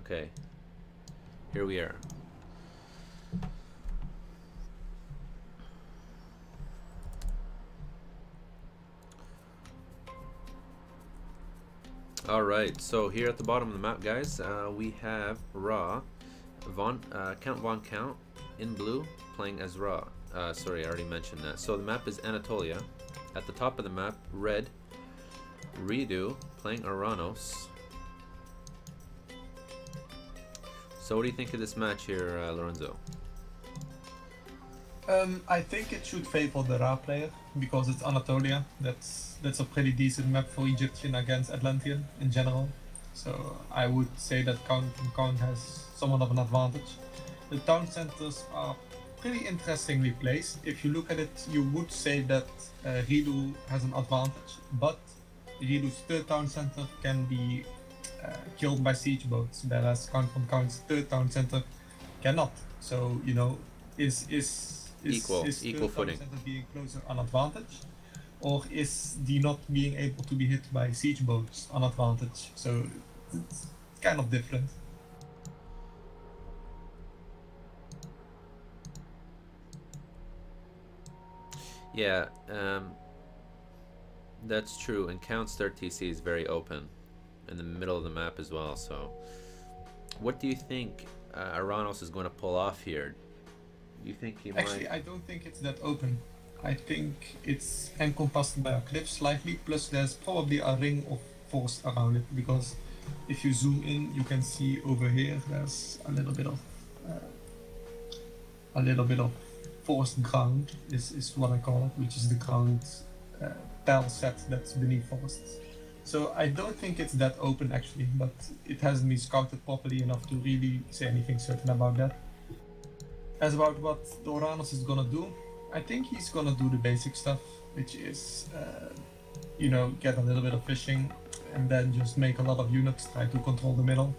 Okay, here we are. Alright, so here at the bottom of the map, guys, we have Ra, CountVonCount in blue, playing as Ra. Sorry, I already mentioned that. So the map is Anatolia. At the top of the map, red, ReDo, playing Aranos. So what do you think of this match here, Lorenzo? I think it should favor the Ra player because it's Anatolia. That's a pretty decent map for Egyptian against Atlantean in general. So I would say that Count has somewhat of an advantage. The town centers are pretty interestingly placed. If you look at it, you would say that ReDo has an advantage, but ReDo's third town center can be killed by siege boats, whereas CountVonCount's third town center cannot. So, you know, is equal footing. Center being closer an advantage, or is the not being able to be hit by siege boats an advantage? So it's kind of different. Yeah, that's true, and Count's third TC is very open in the middle of the map as well. So what do you think Aranos is going to pull off here? You think he Actually, might... I don't think it's that open. I think it's encompassed by a cliff slightly, plus there's probably a ring of force around it, because if you zoom in, you can see over here there's a little bit of forced ground is what I call it, which is the ground tile set that's beneath forests. So I don't think it's that open actually, but it hasn't been scouted properly enough to really say anything certain about that. As about what the Oranos is gonna do, I think he's gonna do the basic stuff, which is, you know, get a little bit of fishing and then just make a lot of units, try to control the middle.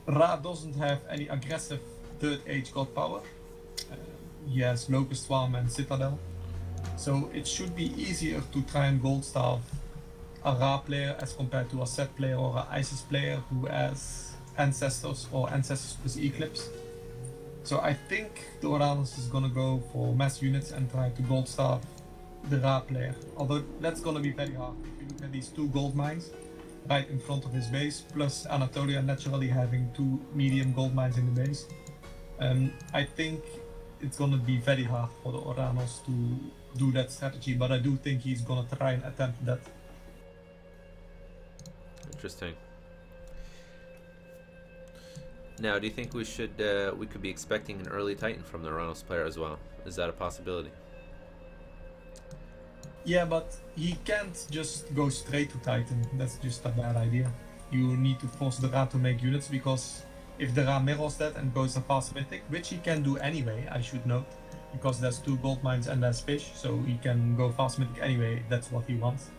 Ra doesn't have any aggressive third age god power. He has Locust Swarm and Citadel. So it should be easier to try and gold starve a Ra player as compared to a Set player or an Isis player who has Ancestors or Ancestors plus Eclipse. So I think the Oranos is gonna go for mass units and try to gold starve the Ra player. Although that's gonna be very hard. If you look at these two gold mines right in front of his base, plus Anatolia naturally having two medium gold mines in the base, I think it's gonna be very hard for the Oranos to do that strategy, but I do think he's gonna try and attempt that. Interesting. Now, do you think we could be expecting an early Titan from the Aranos player as well? Is that a possibility? Yeah, but he can't just go straight to Titan. That's just a bad idea. You need to force the Ra to make units, because if the Ra mirrors that and goes a fast mythic, which he can do anyway, I should note, because there's two gold mines and there's fish, so he can go fast mythic anyway, that's what he wants.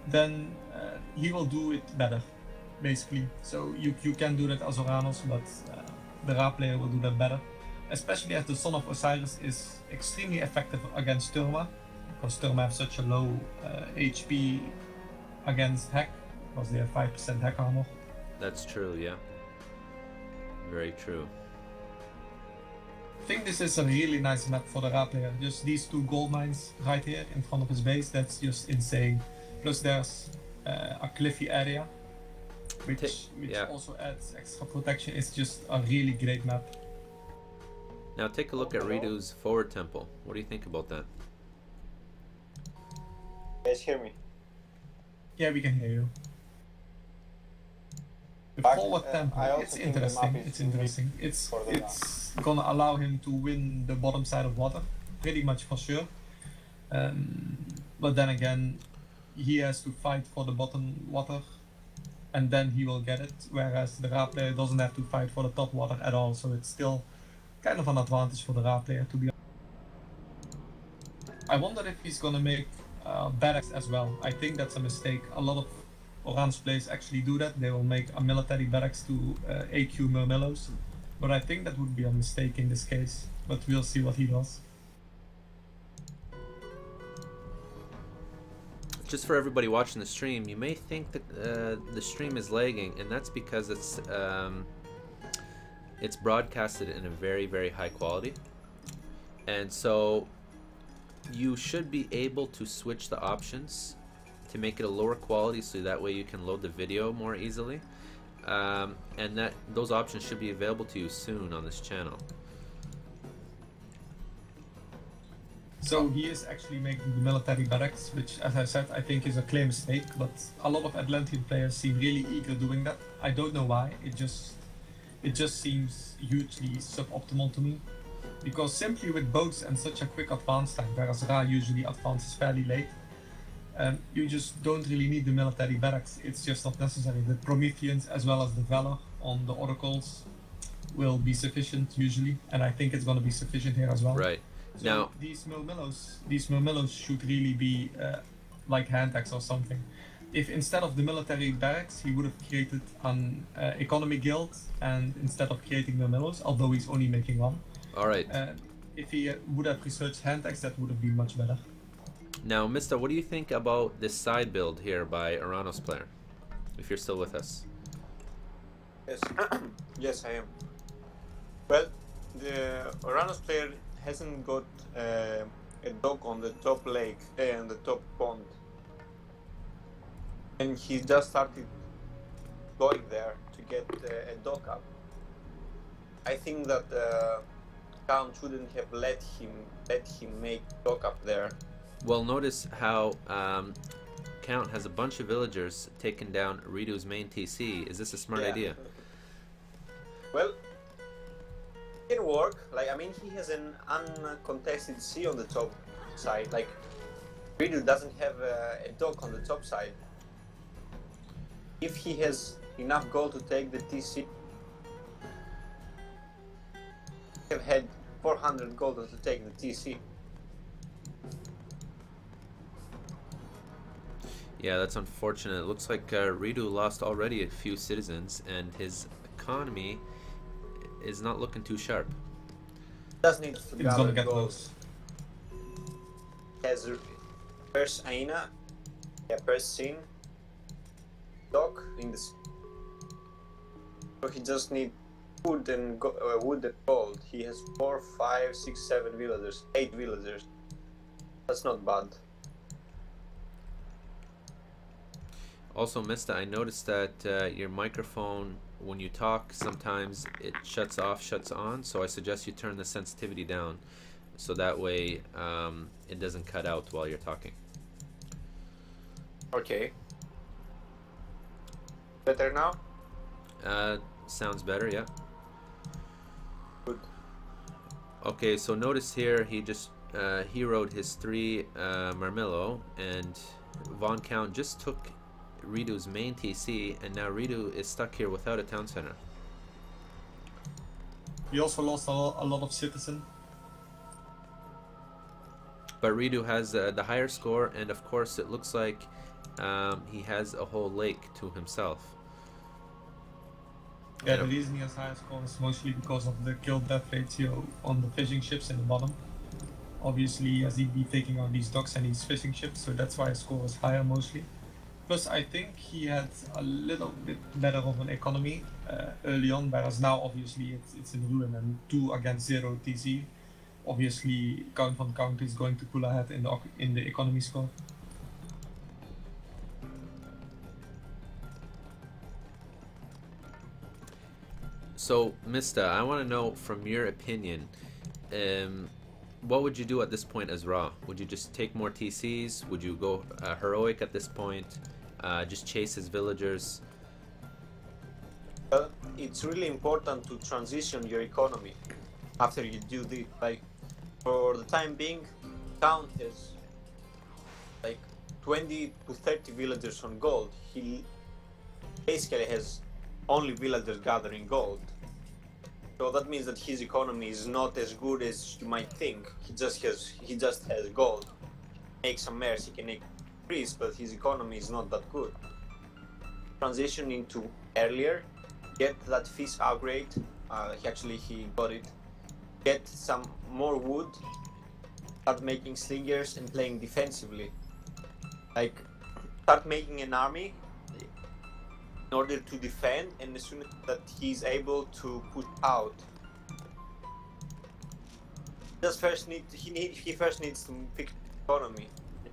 Then he will do it better, basically. So you can do that as Oranos, but the Ra player will do that better. Especially as the Son of Osiris is extremely effective against Turma, because Turma have such a low HP against Hack, because they have 5% Hack armor. That's true, yeah. Very true. I think this is a really nice map for the Ra player. Just these two gold mines right here in front of his base, that's just insane. Plus there's a cliffy area, which also adds extra protection. It's just a really great map. Now take a look at ReDo's forward temple. What do you think about that? You guys hear me? Yeah, we can hear you. The forward temple, it's interesting. It's gonna allow him to win the bottom side of water, pretty much for sure. But then again, he has to fight for the bottom water, and then he will get it, whereas the Ra player doesn't have to fight for the top water at all, so it's still kind of an advantage for the Ra player, to be honest. I wonder if he's gonna make barracks as well. I think that's a mistake. A lot of Oranos players actually do that. They will make a military barracks to AQ Murmillows, but I think that would be a mistake in this case, but we'll see what he does. just for everybody watching the stream, you may think that the stream is lagging, and that's because it's broadcasted in a very, very high quality. And so you should be able to switch the options to make it a lower quality, so that way you can load the video more easily. And those options should be available to you soon on this channel. So he is actually making the military barracks, which, as I said, I think is a clear mistake, but a lot of Atlantean players seem really eager doing that. I don't know why, it just seems hugely suboptimal to me. Because simply with boats and such a quick advance time, whereas Ra usually advances fairly late, you just don't really need the military barracks. It's just not necessary. The Prometheans as well as the Valor on the Oracles will be sufficient usually, and I think it's going to be sufficient here as well. Right. So now these Murmillos should really be like hand axe or something. If instead of the military barracks he would have created an economy guild, and instead of creating Murmillos, although he's only making one. all right. If he would have researched hand axe, that would have been much better. Now, Mista, what do you think about this side build here by Aranos player? If you're still with us. Yes, yes, I am. Well, the Aranos player hasn't got a dock on the top lake and the top pond, and he just started going there to get a dock up. I think that Count shouldn't have let him make dock up there. Well, notice how Count has a bunch of villagers taking down ReDo's main TC. Is this a smart idea? Well, it can work. Like, I mean, he has an uncontested sea on the top side. Like, ReDo doesn't have a dock on the top side. If he has enough gold to take the TC, he have had 400 gold to take the TC. Yeah, that's unfortunate. It looks like ReDo lost already a few citizens, and his economy is not looking too sharp. Does need to It's gonna get gold. close. Has first Aina, first Sin, dock in the sea. So he just needs wood and wood and gold. He has 4, 5, 6, 7 villagers, 8 villagers. That's not bad. Also, Mista, I noticed that your microphone, when you talk, sometimes it shuts off, shuts on, so I suggest you turn the sensitivity down, so that way it doesn't cut out while you're talking. Okay. Better now? Sounds better, yeah. Good. Okay, so notice here he just heroed his 3 Marmillo, and VonCount just took ReDo's main TC, and now ReDo is stuck here without a town center. He also lost a lot of citizen. But ReDo has the higher score, and of course it looks like he has a whole lake to himself. Yeah, the reason he has higher score is mostly because of the kill-death ratio on the fishing ships in the bottom. Obviously, as he'd be taking on these docks and these fishing ships, so that's why his score is higher mostly. Plus, I think he had a little bit better of an economy early on, whereas now obviously it's in ruin, and 2 against 0 TC. Obviously, CountVonCount is going to pull ahead in the economy score. So, Mista, I want to know from your opinion, what would you do at this point as Ra? Would you just take more TCs? Would you go heroic at this point? Just chase his villagers? Well, it's really important to transition your economy after you do this. Like, for the time being, Count has like 20 to 30 villagers on gold. He basically has only villagers gathering gold. So that means that his economy is not as good as you might think. He just has gold. Make some mares, he can increase, but his economy is not that good. Transition into earlier, get that fish upgrade. He got it. Get some more wood. Start making slingers and playing defensively. Like, start making an army in order to defend, and as soon as that he's able to push out, he first needs to fix his economy.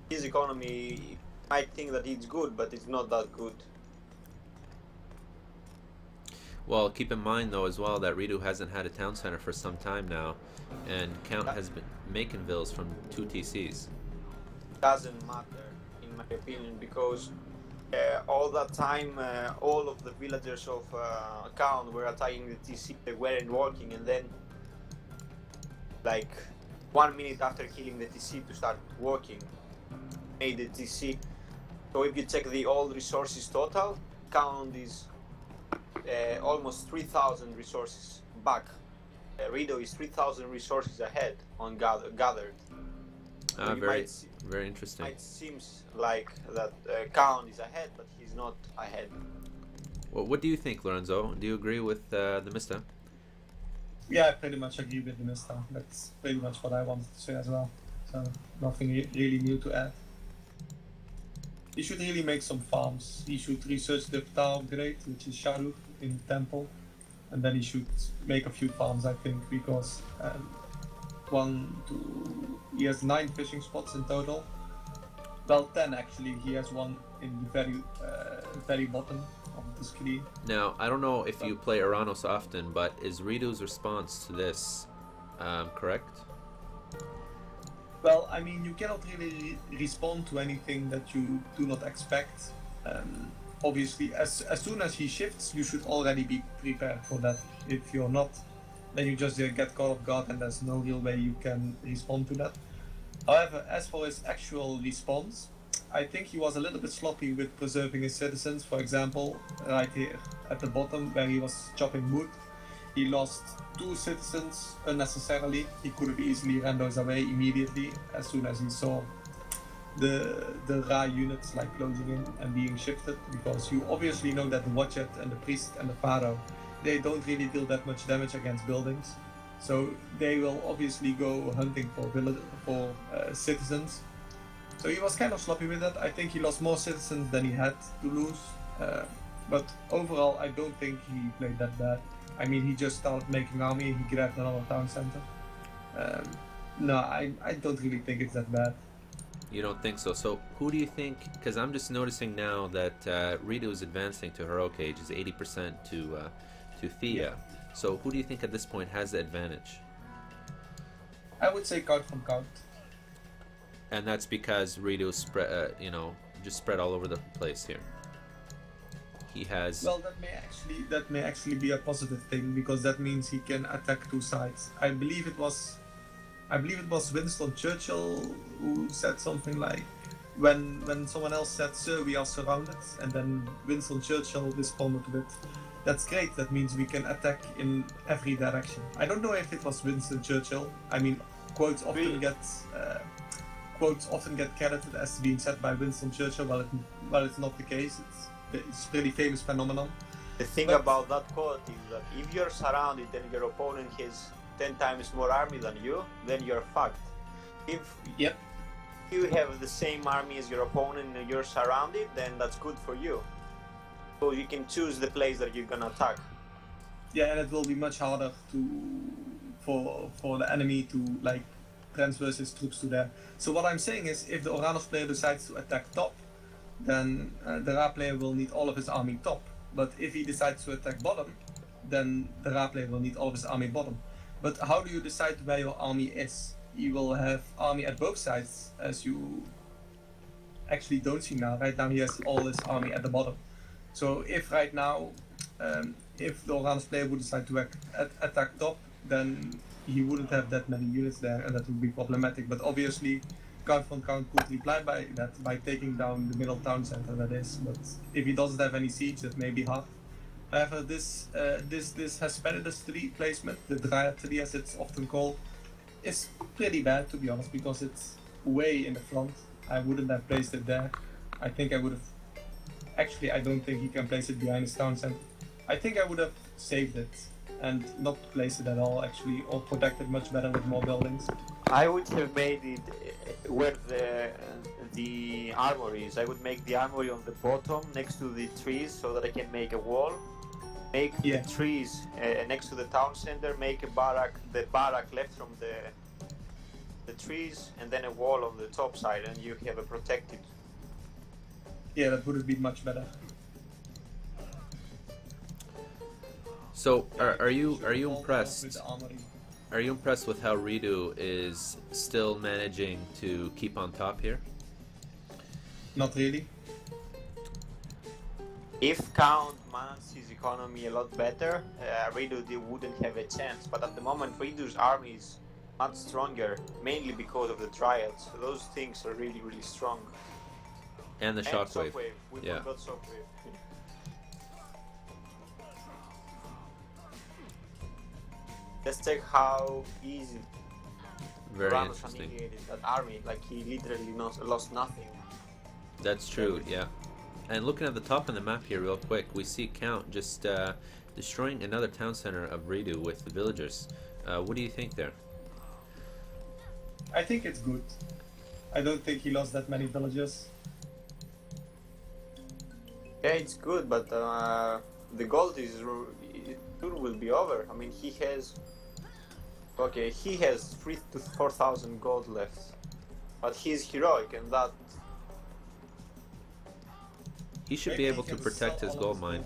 His economy might think that it's good, but it's not that good. Well, keep in mind though as well that ReDo hasn't had a town center for some time now, and Count has been making villas from 2 TCs. Doesn't matter in my opinion, because all that time all of the villagers of Count were attacking the TC, they weren't working, and then like 1 minute after killing the TC to start working, made the TC. So if you check the old resources total, Count is almost 3,000 resources back. ReDo is 3,000 resources ahead on gathered. So Very interesting. It seems like that Count is ahead, but he's not ahead. Well, what do you think, Lorenzo? Do you agree with TheMista? Yeah, I pretty much agree with TheMista. That's pretty much what I wanted to say as well. So nothing really new to add. He should really make some farms. He should research the tower upgrade, which is Shadow in the temple, and then he should make a few farms, I think, because he has 9 fishing spots in total. Well, 10 actually. He has one in the very bottom of the screen. Now, I don't know if you play Oranos often, but is ReDo's response to this correct? Well, I mean, you cannot really respond to anything that you do not expect. Obviously, as soon as he shifts, you should already be prepared for that. If you're not, then you just get caught off guard, and there's no real way you can respond to that. However, as for his actual response, I think he was a little bit sloppy with preserving his citizens. For example, right here at the bottom where he was chopping wood, he lost 2 citizens unnecessarily. He could have easily ran those away immediately as soon as he saw the Ra units like closing in and being shifted, because you obviously know that the Watchet and the Priest and the Pharaoh, they don't really deal that much damage against buildings, so they will obviously go hunting for citizens. So he was kind of sloppy with that. I think he lost more citizens than he had to lose, but overall I don't think he played that bad. I mean, he just started making army, he grabbed another town center. No, I don't really think it's that bad. You don't think so? So who do you think, because I'm just noticing now that ReDo is advancing to Heroic Age is 80% to Thea. Yeah. So who do you think at this point has the advantage? I would say CountVonCount. And that's because ReDo spread, just spread all over the place here. He has. Well, that may actually be a positive thing, because that means he can attack 2 sides. I believe it was Winston Churchill who said something like, when someone else said, "Sir, we are surrounded," and then Winston Churchill responded with, "That's great. That means we can attack in every direction." I don't know if it was Winston Churchill. I mean, quotes often get credited as being said by Winston Churchill, while it's not the case. It's a pretty famous phenomenon. The thing about that quote is that if you're surrounded and your opponent has 10 times more army than you, then you're fucked. If you have the same army as your opponent and you're surrounded, then that's good for you. So you can choose the place that you're gonna attack. Yeah, and it will be much harder for the enemy to like transfer his troops to there. So what I'm saying is, if the Oranos player decides to attack top, then the Ra player will need all of his army top. But if he decides to attack bottom, then the Ra player will need all of his army bottom. But how do you decide where your army is? You will have army at both sides, as you actually don't see now. Right now he has all his army at the bottom. So if right now, if the Oranos player would decide to attack top, then he wouldn't have that many units there, and that would be problematic. But obviously, CountVonCount could reply by that by taking down the middle town center, that is. But if he doesn't have any siege, that may be hard. However, this Hesperides tree placement, the Dryad tree as it's often called, is pretty bad, to be honest, because it's way in the front. I wouldn't have placed it there. I think I would have. Actually, I don't think he can place it behind his town center. I think I would have saved it and not place it at all actually, or protect it much better with more buildings. I would have made it where the armory is. I would make the armory on the bottom next to the trees so that I can make a wall. Make the trees next to the town center. Make a barrack, the barrack left from the trees, and then a wall on the top side, and you have a protected. Yeah, that would have been much better. So, are you impressed? Are you impressed with how ReDo is still managing to keep on top here? Not really. If Count managed his economy a lot better, ReDo wouldn't have a chance. But at the moment, ReDo's army is much stronger, mainly because of the Dryads. Those things are really, really strong. And the shockwave. We yeah. forgot shockwave. Let's check how easy Very Ramos interesting. annihilated that army. Like, he literally lost nothing. That's true, yeah. And looking at the top of the map here real quick, we see Count just destroying another town center of ReDo with the villagers. What do you think there? I think it's good. I don't think he lost that many villagers. Yeah, it's good, but the gold is soon will be over. I mean, he has 3,000 to 4,000 gold left, but he's heroic, and that he should be able to protect his gold mine.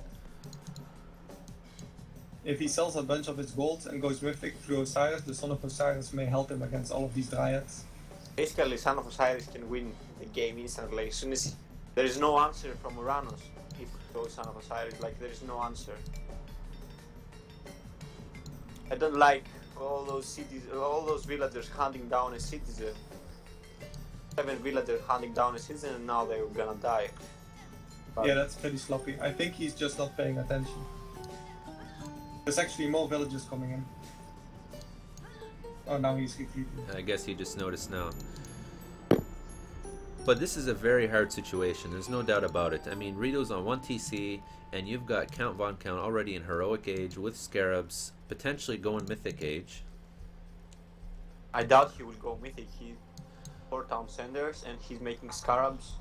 If he sells a bunch of his gold and goes mythic through Osiris, the Son of Osiris may help him against all of these Dryads. basically Son of Osiris can win the game instantly. As soon as there is no answer from Uranus, if it goes Son of Osiris, like there is no answer. I don't like all those cities, all those villagers hunting down a citizen. 7 villagers hunting down a citizen, and now they're gonna die. But yeah, that's pretty sloppy. I think he's just not paying attention. There's actually more villagers coming in. Oh, now he's retreating. I guess he just noticed now. But this is a very hard situation, there's no doubt about it. I mean, ReDo's on 1 TC, and you've got CountVonCount already in Heroic Age with Scarabs, potentially going Mythic Age. I doubt he will go Mythic. He's 4 town centers and he's making Scarabs.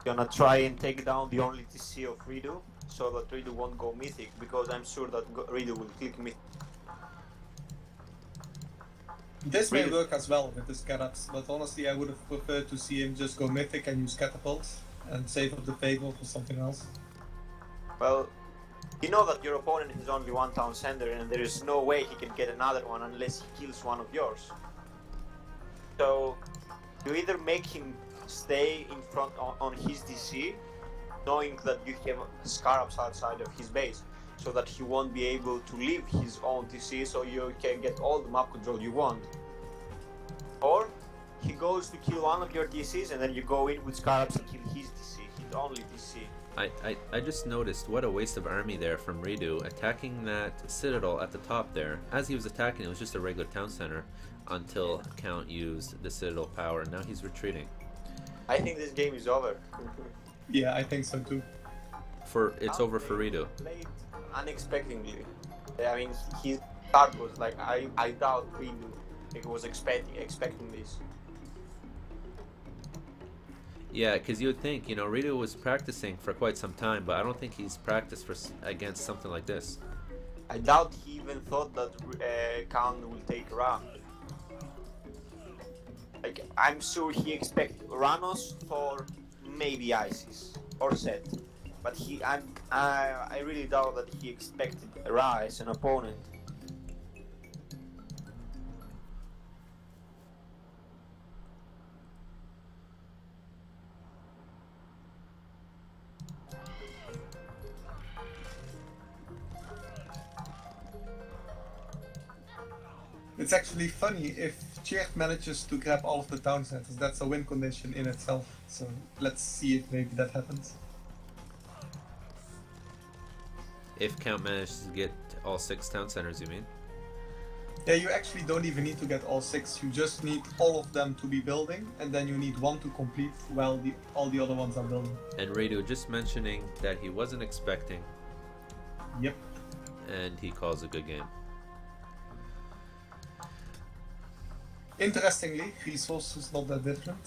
Gonna try and take down the only TC of ReDo, so that ReDo won't go Mythic, because I'm sure that ReDo will click Mythic. This may work as well with the Scarabs, but honestly I would have preferred to see him just go Mythic and use Catapults and save up the Fable for something else. Well, you know that your opponent has only 1 town center, and there is no way he can get another one unless he kills one of yours. So you either make him stay in front on his DC, knowing that you have Scarabs outside of his base, so that he won't be able to leave his own TC, so you can get all the map control you want. Or he goes to kill one of your DCs, and then you go in with Scarabs and kill his DC, his only DC. I just noticed what a waste of army there from ReDo, attacking that citadel at the top there. As he was attacking, it was just a regular town center until Count used the citadel power, and now he's retreating. I think this game is over. Yeah, I think so too. It's over for ReDo. Played unexpectedly. I mean, his start was like, I doubt ReDo was expecting this. Yeah, because you would think, you know, ReDo was practicing for quite some time, but I don't think he's practiced against something like this. I doubt he even thought that Count will take Ram. Like, I'm sure he expected Uranus, Thor, maybe Isis or Set, but I really doubt that he expected Ra as an opponent. It's actually funny if Chirk manages to grab all of the town centers. That's a win condition in itself. So let's see if maybe that happens. If Count manages to get all 6 town centers, you mean? Yeah, you actually don't even need to get all 6. You just need all of them to be building, and then you need 1 to complete while all the other ones are building. And ReDo just mentioning that he wasn't expecting. Yep. and he calls a good game. Interestingly, resources not that different.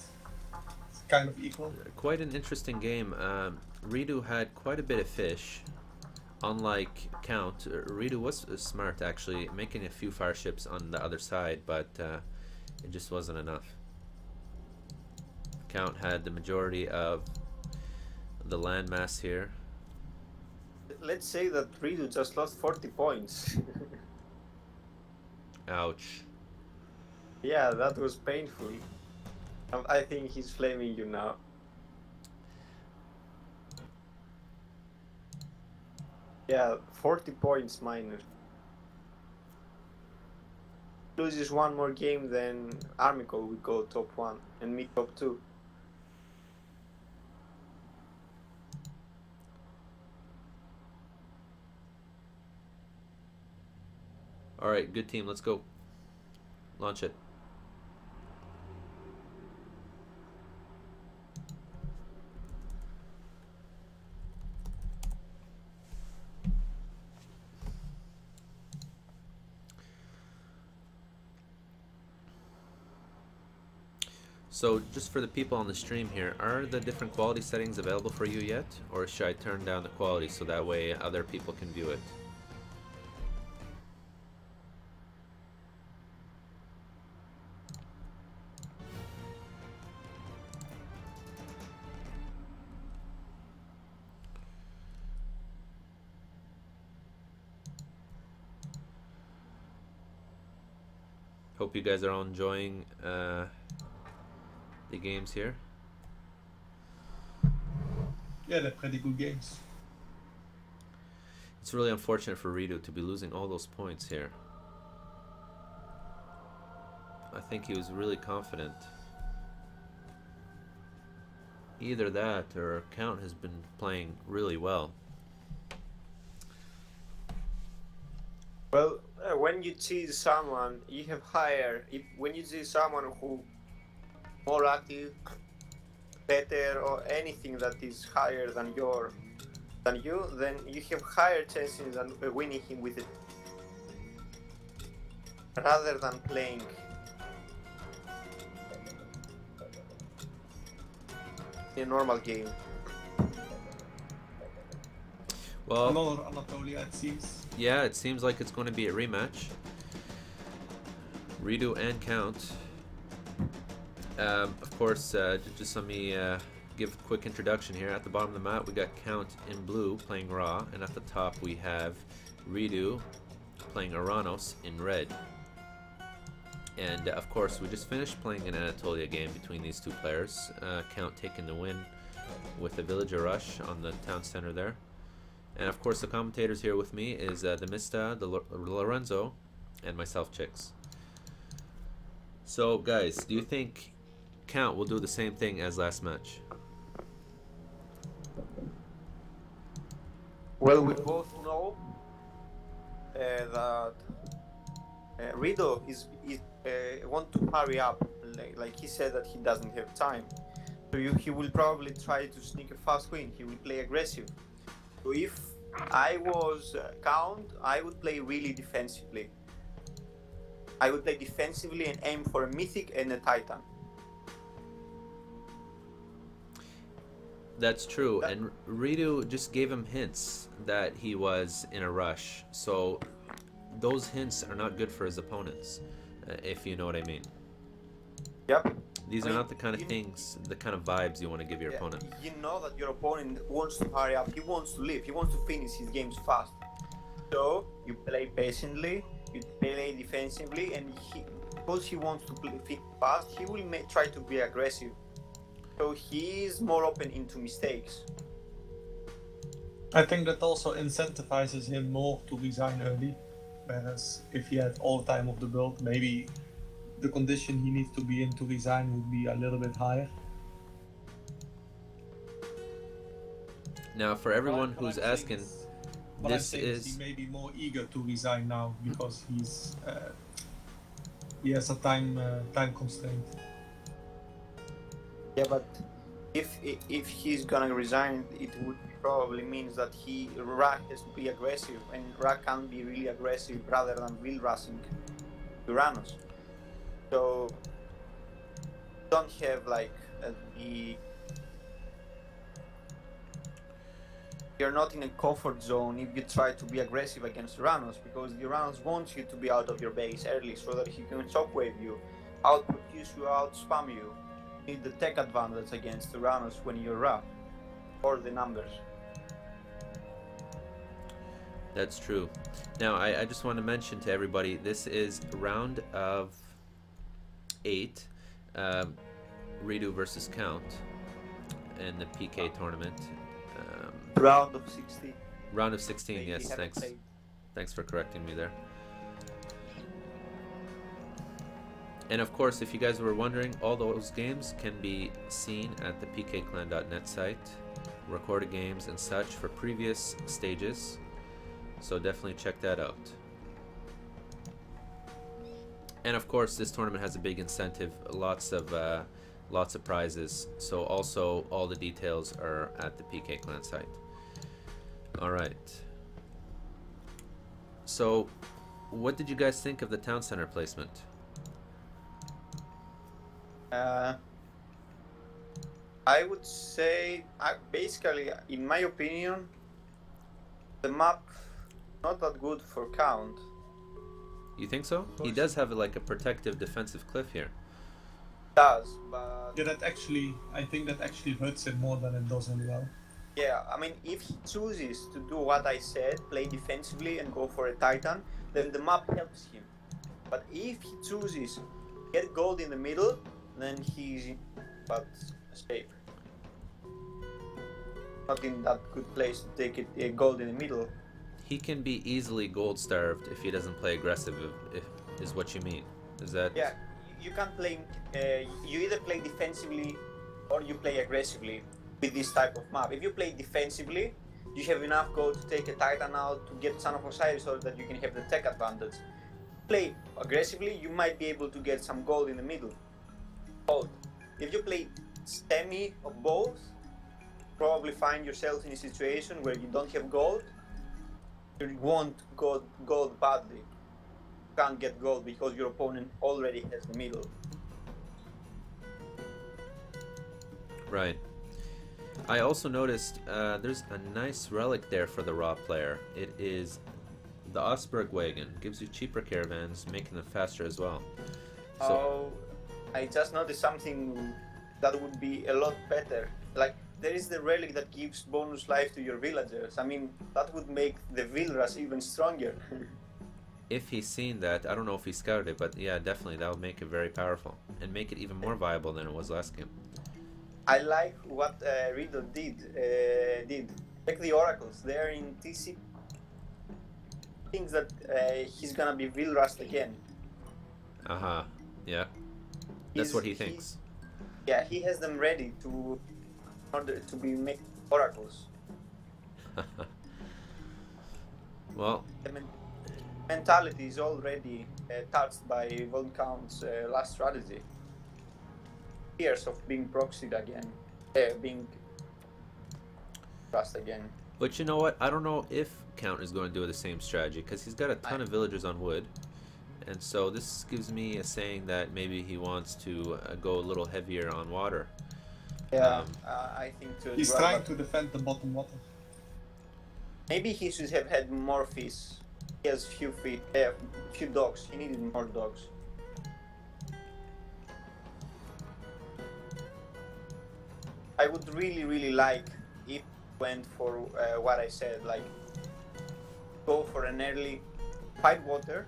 It's kind of equal. Quite an interesting game. ReDo had quite a bit of fish. Unlike Count, ReDo was smart actually, making a few fire ships on the other side, but it just wasn't enough. Count had the majority of the land mass here. Let's say that ReDo just lost 40 points. Ouch. Yeah, that was painful. I think he's flaming you now. Yeah, 40 points minus. Loses one more game, then Armico will go top 1 and me top 2. Alright, good team, let's go. Launch it. So just for the people on the stream here, are the different quality settings available for you yet? Or should I turn down the quality so that way other people can view it? Hope you guys are all enjoying the games here. Yeah, they're pretty good games. It's really unfortunate for ReDo to be losing all those points here. I think he was really confident. Either that or Count has been playing really well. Well, when you see someone you have higher, when you see someone who more active, better, or anything that is higher than you, then you have higher chances than winning him with it, rather than playing in a normal game. Well, Another Anatolia, it seems. yeah, it seems like it's going to be a rematch. ReDo and Count. Of course, just let me give a quick introduction here. At the bottom of the map, we got Count in blue playing Ra, and at the top we have ReDo playing Aranos in red. And of course, we just finished playing an Anatolia game between these two players. Count taking the win with the villager rush on the town center there. And of course, the commentators here with me is TheMista, Lorenzo, and myself, Chicks. So, guys, do you think Count will do the same thing as last match? Well, we both know that ReDo want to hurry up. Like he said that he doesn't have time. So he will probably try to sneak a fast win. He will play aggressive. So if I was Count, I would play really defensively. I would play defensively and aim for a Mythic and a Titan. That's true, and ReDo just gave him hints that he was in a rush. So those hints are not good for his opponents, if you know what I mean. Yep. These are not the kind of things, the kind of vibes you want to give your opponent. You know that your opponent wants to hurry up, he wants to live, he wants to finish his games fast. So you play patiently, you play defensively, and because he wants to play fast, he will try to be aggressive. So he is more open into mistakes. I think that also incentivizes him more to resign early. Whereas if he had all the time of the build, maybe the condition he needs to be in to resign would be a little bit higher. Now, for everyone who's asking, this is... he may be more eager to resign now because he has a time constraint. Yeah, but If he's gonna resign, it would probably means that Ra has to be aggressive, and Ra can be really aggressive rather than will rushing Uranus. So don't have like you're not in a comfort zone if you try to be aggressive against Uranus, because Uranus wants you to be out of your base early so that he can shockwave you, outproduce you, out-spam you. You need the tech advantage against Uranus when you're Ra, or the numbers. That's true. Now, I just want to mention to everybody, this is round of 8, ReDo versus Count in the PK tournament. Round of 16. Round of 16, Maybe yes, thanks. played. Thanks for correcting me there. And of course, if you guys were wondering, all those games can be seen at the pkclan.net site, recorded games and such for previous stages. So definitely check that out. And of course, this tournament has a big incentive, lots of prizes. So also all the details are at the PK Clan site. All right. So, what did you guys think of the town center placement? I would say, basically, in my opinion, the map not that good for Count. You think so? He does have like a protective defensive cliff here. Does, but Yeah, I think that actually hurts him more than it does him well. yeah, I mean, if he chooses to do what I said, play defensively and go for a Titan, then the map helps him. But if he chooses get gold in the middle, then he's but safe. Not in that good place to take it gold in the middle. He can be easily gold starved if he doesn't play aggressive, if is what you mean. Is that? Yeah, you can play, you either play defensively or you play aggressively with this type of map. If you play defensively, you have enough gold to take a Titan out to get Son of Osiris so that you can have the tech advantage. Play aggressively, you might be able to get some gold in the middle. Gold. If you play semi of both, probably find yourself in a situation where you don't have gold. You want gold badly. You can't get gold because your opponent already has the middle. Right. I also noticed there's a nice relic there for the Raw player. It is the Osberg wagon. Gives you cheaper caravans, making them faster as well. So, I just noticed something that would be a lot better. Like, there is the relic that gives bonus life to your villagers. I mean, that would make the Vilras even stronger. if he's seen that, I don't know if he scouted it, but yeah, definitely that would make it very powerful and make it even more viable than it was last game. I like what ReDo did. Check the oracles. They're in TC. Thinks that he's gonna be Vilrast again. Yeah. That's what he thinks. Yeah, he has them ready to order to be make oracles. Well, The mentality is already touched by VonCount's last strategy. Years of being proxied again, being trust again. but you know what? I don't know if Count is going to do the same strategy because he's got a ton of villagers on wood. And so this gives me a saying that maybe he wants to go a little heavier on water. Yeah, I think too. He's trying to defend the bottom water. Maybe he should have had more fish. He has few dogs. He needed more dogs. I would really like if went for what I said, like go for an early fight water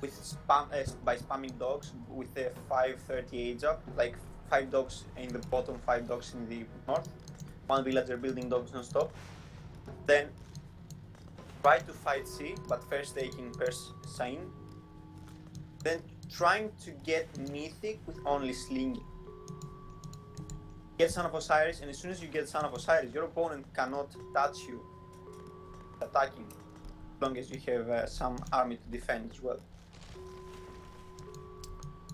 with spam by spamming dogs with a 530 age up, like 5 dogs in the bottom, 5 dogs in the north, 1 villager building dogs non-stop. Then try to fight C, but first taking Sign. Then trying to get Mythic with only Sling. Get Son of Osiris, and as soon as you get Son of Osiris, your opponent cannot touch you attacking, as long as you have some army to defend as well.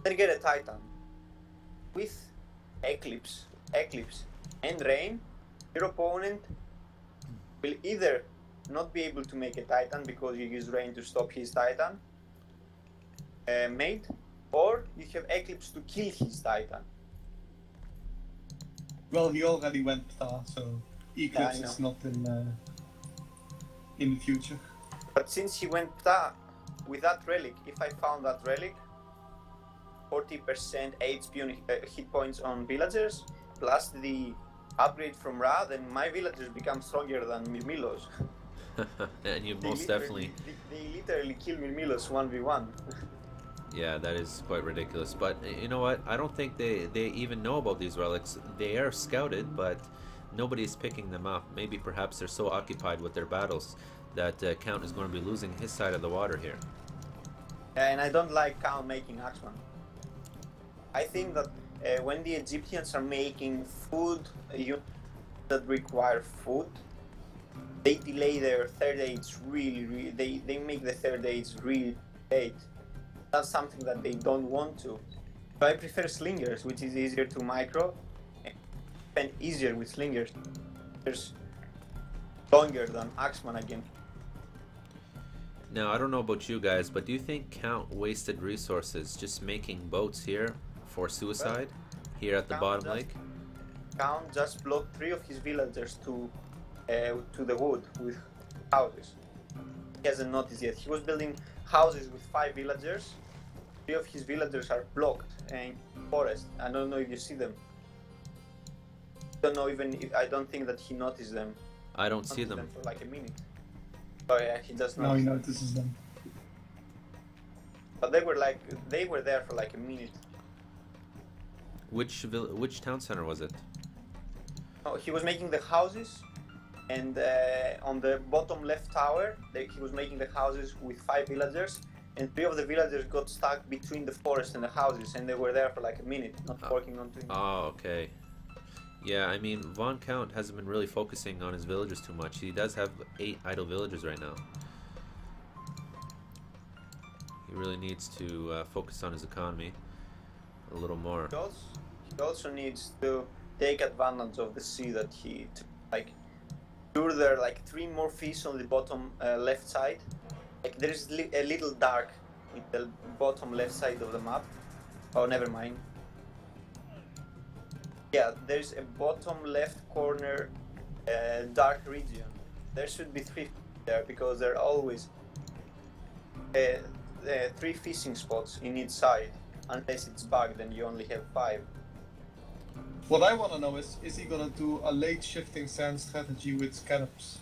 Then get a Titan with Eclipse Eclipse and Rain, your opponent will either not be able to make a Titan because you use Rain to stop his Titan mate, or you have Eclipse to kill his Titan. Well, he already went Pta, so Eclipse Yeah, is not in the future. But since he went Pta with that relic, if I found that relic, 40% HP on hit points on villagers, plus the upgrade from Ra, then my villagers become stronger than Mirmilos. And you most definitely... They literally kill Mirmilos 1v1. Yeah, that is quite ridiculous. But you know what? I don't think they even know about these relics. They are scouted, but nobody's picking them up. Maybe perhaps they're so occupied with their battles that Count is going to be losing his side of the water here. And I don't like Count making Axeman. I think that when the Egyptians are making food units that require food, they delay their third age really they make the third age really late. That's something that they don't want to. So I prefer slingers, which is easier to micro and easier with slingers. There's longer than Axeman again. Now, I don't know about you guys, but do you think Count wasted resources just making boats here for suicide, here at the bottom lake? Count just blocked 3 of his villagers to the wood with houses. He hasn't noticed yet. He was building houses with 5 villagers. 3 of his villagers are blocked in forest. I don't know if you see them. Don't know even if, I don't think that he noticed them. I don't see them. For like a minute. Oh yeah, he does not. Now he notices them. But they were there for like a minute. Which town center was it? Oh, he was making the houses, and on the bottom left tower, he was making the houses with 5 villagers, and 3 of the villagers got stuck between the forest and the houses, and they were there for like a minute, not working on things. Oh, okay. Yeah, I mean, VonCount hasn't been really focusing on his villagers too much. He does have 8 idle villagers right now. He really needs to focus on his economy a little more. He also needs to take advantage of the sea that he took. Like, sure, there are like 3 more fish on the bottom left side. Like, there's a little dark in the bottom left side of the map. Oh, never mind. Yeah, there's a bottom left corner dark region. There should be 3 there because there are always 3 fishing spots in each side. Unless it's bugged, then you only have 5. What I want to know is he gonna do a late shifting sand strategy with scallops?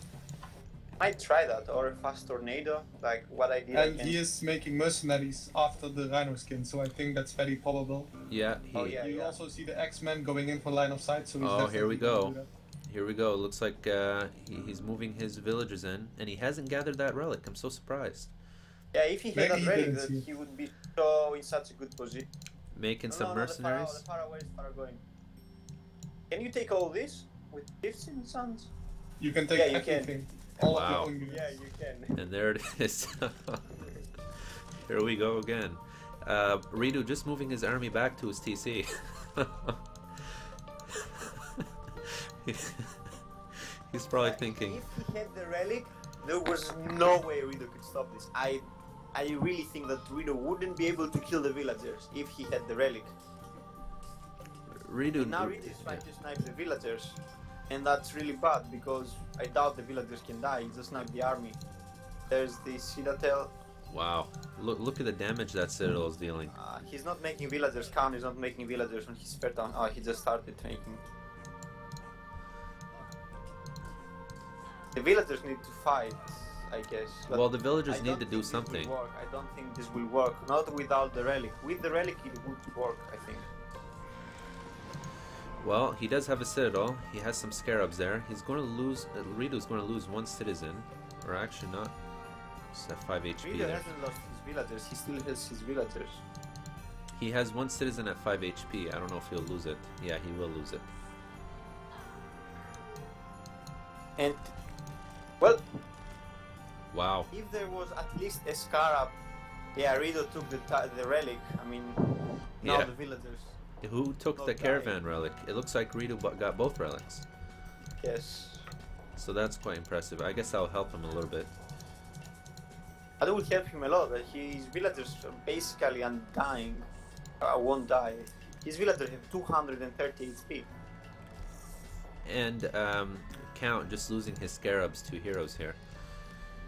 Might try that, or a fast tornado, like what I did. And he is making mercenaries after the rhino skin, so I think that's very probable. Yeah. You also see the X-Men going in for line of sight, so he's here we definitely go. gonna do that. Here we go. Looks like he's moving his villagers in, and he hasn't gathered that relic. I'm so surprised. Yeah, if he had a relic, he would be in such a good position. Making some mercenaries. The Pharaoh, where is Pharaoh going? Can you take all this with 15 sons? You can take everything. All of your own units. Yeah, you can. And there it is. Here we go again. ReDo just moving his army back to his TC. He's probably thinking. If he had the relic, there was no way ReDo could stop this. I really think that ReDo wouldn't be able to kill the villagers if he had the relic. ReDo. Now ReDo is trying to snipe the villagers, and that's really bad because I doubt the villagers can die. He just sniped the army. There's the citadel. Wow! Look at the damage that citadel is dealing. He's not making villagers count. He's not making villagers when he's spare down. Oh, he just started making. The villagers need to fight, I guess. Well, the villagers need to do something. I don't think this will work. Not without the relic. With the relic, it would work, I think. Well, he does have a citadel. He has some scarabs there. He's going to lose. ReDo's going to lose 1 citizen, or actually not. Just at 5 HP. ReDo hasn't lost his villagers. He still has his villagers. He has 1 citizen at 5 HP. I don't know if he'll lose it. Yeah, he will lose it. And well, wow. If there was at least a scarab, yeah, ReDo took the relic. I mean, now the villagers Who took Not the dying. caravan relic? It looks like ReDo got both relics. Yes. So that's quite impressive. I guess that'll help him a little bit. That would help him a lot. His villagers are basically undying. Won't die. His villagers have 230 HP. And Count just losing his scarabs to heroes here.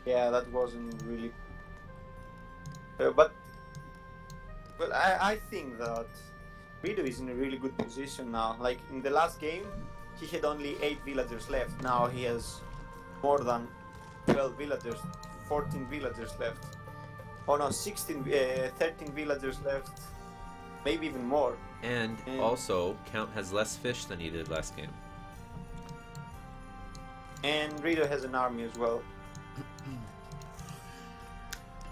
Yeah, that wasn't really. But I think that ReDo is in a really good position now. Like in the last game, he had only 8 villagers left. Now he has more than 12 villagers, 14 villagers left. Oh no, 13 villagers left. Maybe even more. And also, Count has less fish than he did last game. And ReDo has an army as well.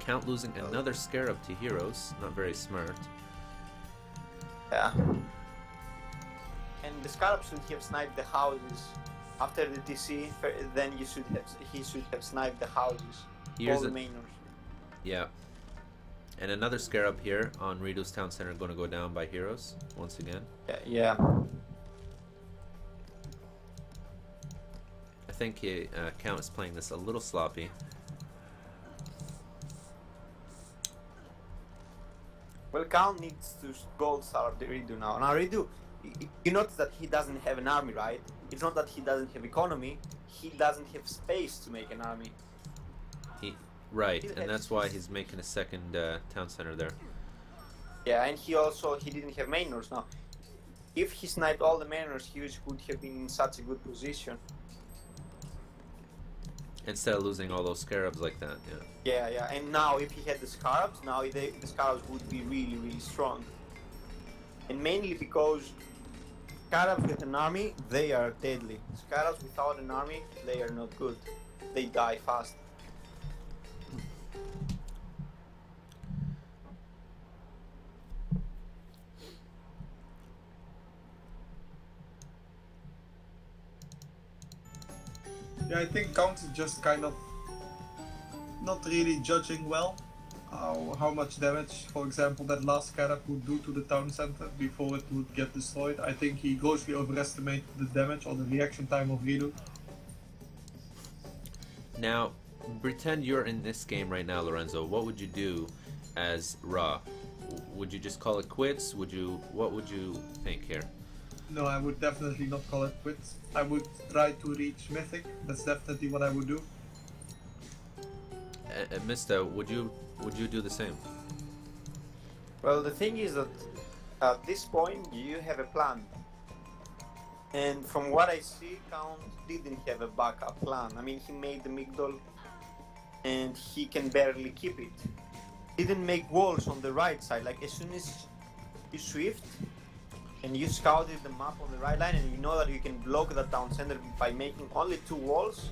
Count losing another scarab to heroes. Not very smart. Yeah. And the scarab should have sniped the houses. After the TC, then he should have sniped the houses. Here's all the a- mainers. Yeah. And another scarab here on ReDo's town center going to go down by heroes once again. Yeah. I think Count is playing this a little sloppy. Well, Count needs to gold star ReDo now. Now ReDo, you notice that he doesn't have an army, right? It's not that he doesn't have economy. He doesn't have space to make an army. Right, and that's why he's making a second town center there. Yeah, and he didn't have mainers now. If he sniped all the mainers, he would have been in such a good position. Instead of losing all those scarabs like that, yeah. Yeah, and now if he had the scarabs, now the scarabs would be really, really strong. And mainly because scarabs with an army, they are deadly. Scarabs without an army, they are not good. They die fast. Yeah, I think Count is just kind of not really judging well how much damage, for example, that last scarab would do to the town center before it would get destroyed. I think he grossly overestimated the damage or the reaction time of ReDo. Now, pretend you're in this game right now, Lorenzo. What would you do as Ra? Would you just call it quits? What would you think here? No, I would definitely not call it quits. I would try to reach Mythic. That's definitely what I would do. Mista, would you do the same? Well, the thing is that at this point you have a plan. And from what I see, Count didn't have a backup plan. I mean, he made the Migdol and he can barely keep it. He didn't make walls on the right side. Like as soon as you swift and you scouted the map on the right line and you know that you can block that town center by making only 2 walls,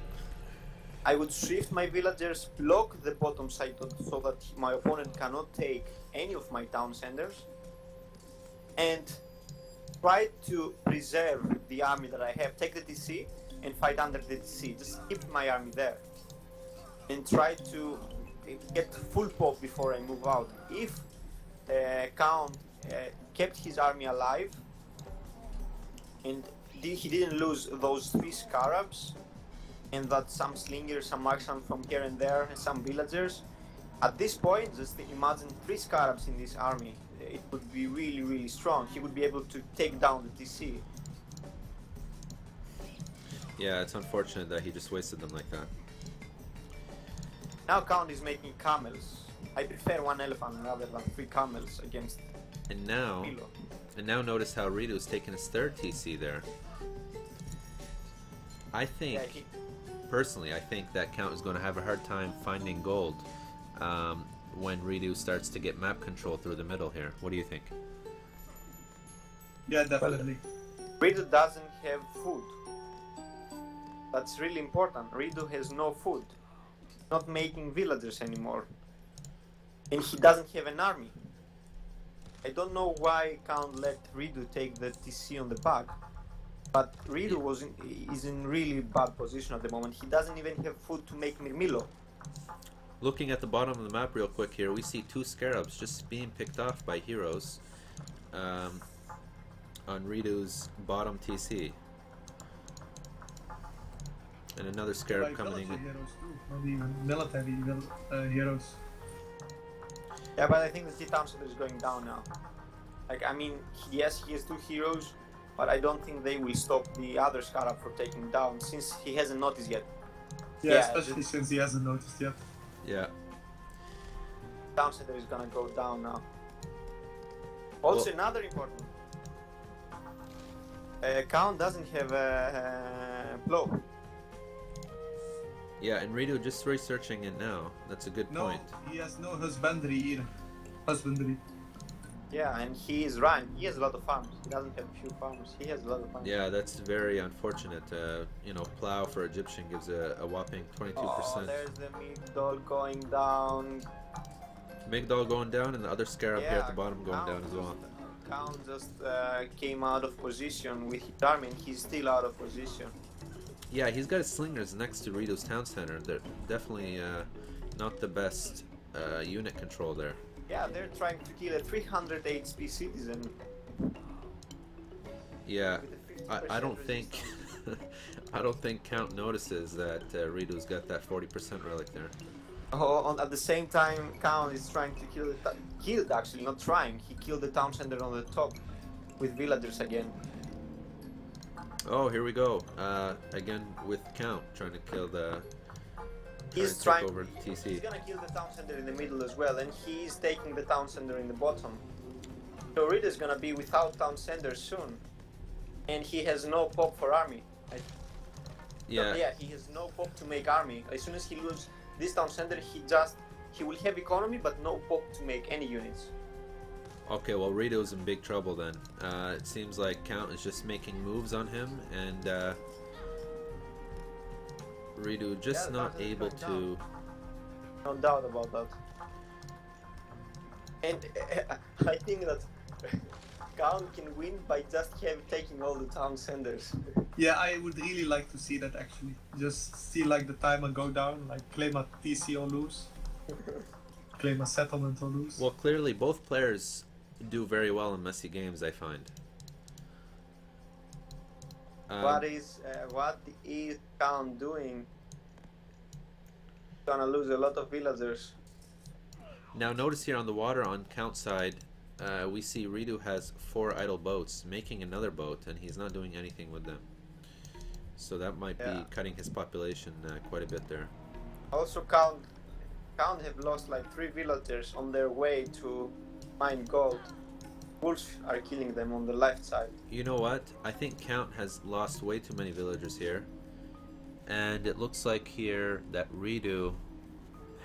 I would shift my villagers, block the bottom side so that my opponent cannot take any of my town centers, and try to preserve the army that I have. Take the TC and fight under the TC. Just keep my army there and try to get full pop before I move out. If Count kept his army alive and he didn't lose those 3 scarabs, and that some slingers, some marksmen from here and there, and some villagers. At this point, just imagine 3 scarabs in this army. It would be really, really strong. He would be able to take down the TC. Yeah, it's unfortunate that he just wasted them like that. Now Count is making camels. I prefer 1 elephant rather than 3 camels against And now Philo. notice how Redo's taking his 3rd TC there. I think, personally, I think that Count is going to have a hard time finding gold when ReDo starts to get map control through the middle here. What do you think? Yeah, definitely. ReDo doesn't have food. That's really important. ReDo has no food. Not making villagers anymore. And he doesn't have an army. I don't know why Count let ReDo take the TC on the back. But ReDo is in really bad position at the moment. He doesn't even have food to make Mirmilo. Looking at the bottom of the map real quick here, we see 2 scarabs just being picked off by heroes. on ReDo's bottom TC. And another scarab Like coming military in. heroes too, not even military heroes. Yeah, but I think the T Town Center is going down now. Like, I mean, yes, he has 2 heroes, but I don't think they will stop the other Scarab for taking down, since he hasn't noticed yet. Yeah, especially since he hasn't noticed yet. Yeah. Town Center is gonna go down now. Also, another important. Count doesn't have a plow. Yeah, and ReDo just researching it now. That's a good point. No, he has no husbandry either. Husbandry. Yeah, and he is Ryan. He has a lot of farms. He doesn't have a few farms. He has a lot of farms. Yeah, that's very unfortunate. You know, plow for Egyptian gives a whopping 22%. Oh, there's the Migdol going down. Migdol going down, and the other scarab here at the bottom going down as well. Count just came out of position with his army, and he's still out of position. Yeah, he's got his slingers next to ReDo's town center. They're definitely not the best unit control there. Yeah, they're trying to kill a 300 HP citizen. Yeah, I don't think I don't think Count notices that ReDo's got that 40% relic there. Oh, at the same time, Count is trying to kill killed actually, not trying. He killed the town center on the top with villagers again. Oh, here we go. Again with Count trying to kill the. He's trying to take over the TC. He's gonna kill the town center in the middle as well, and he's taking the town center in the bottom. So Reed is gonna be without town center soon, and he has no pop for army. Yeah. So, yeah, he has no pop to make army. As soon as he loses this town center, he will have economy but no pop to make any units. Okay, well ReDo's in big trouble then. It seems like Count is just making moves on him, and ReDo just not able to. No doubt about that. And I think that Count can win by just taking all the town centers. Yeah, I would really like to see that actually. Just see like the timer go down, like claim a TC or lose. Claim a settlement or lose. Well, clearly both players do very well in messy games, I find. What is Count doing? Gonna lose a lot of villagers. Now notice here on the water on Count's side, we see ReDo has 4 idle boats, making another boat, and he's not doing anything with them. So that might be cutting his population quite a bit there. Also, Count have lost like 3 villagers on their way to mine gold. Wolves are killing them on the left side. You know what? I think Count has lost way too many villagers here. And it looks like here that ReDo